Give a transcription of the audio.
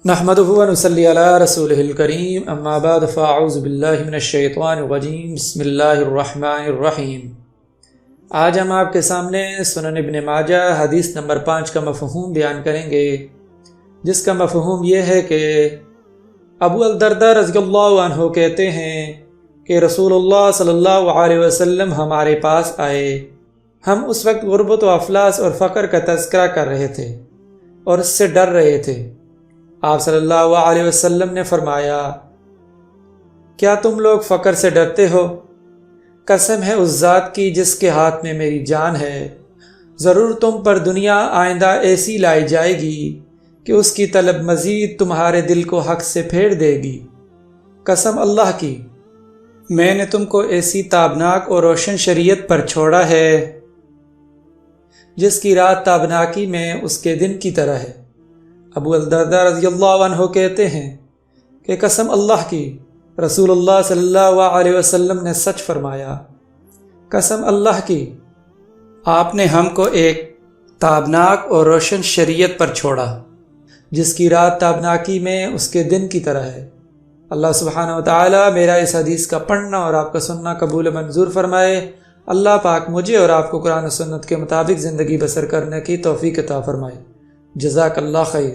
نحمدہ و نصلی علی رسولہ الکریم اما بعد فاعوذ باللہ من الشیطان الرجیم بسم اللہ الرحمن الرحیم۔ آج ہم آپ کے سامنے سنن ابن ماجہ حدیث نمبر 5 کا مفہوم بیان کریں گے، جس کا مفہوم یہ ہے کہ ابو الدرداء رضی اللہ عنہ کہتے ہیں کہ رسول اللہ صلی اللہ علیہ وسلم ہمارے پاس آئے۔ ہم اس وقت غربت و افلاس اور فقر کا تذکرہ کر رہے تھے اور اس سے ڈر رہے تھے۔ آپ صلی اللہ علیہ وسلم نے فرمایا، کیا تم لوگ فقر سے ڈرتے ہو؟ قسم ہے اس ذات کی جس کے ہاتھ میں میری جان ہے، ضرور تم پر دنیا آئندہ ایسی لائی جائے گی کہ اس کی طلب مزید تمہارے دل کو حق سے پھیر دے گی۔ قسم اللہ کی، میں نے تم کو ایسی تابناک اور روشن شریعت پر چھوڑا ہے جس کی رات تابناکی میں اس کے دن کی طرح ہے۔ ابو الدرداء رضی اللہ عنہ کہتے ہیں کہ قسم اللہ کی، رسول اللہ صلی اللہ علیہ وسلم نے سچ فرمایا۔ قسم اللہ کی، آپ نے ہم کو ایک تابناک اور روشن شریعت پر چھوڑا جس کی رات تابناکی میں اس کے دن کی طرح ہے۔ اللہ سبحانہ و تعالی میرا اس حدیث کا پڑھنا اور آپ کا سننا قبول منظور فرمائے۔ اللہ پاک مجھے اور آپ کو قرآن و سنت کے مطابق زندگی بسر کرنے کی توفیق عطا فرمائے۔ جزاک اللہ خیر۔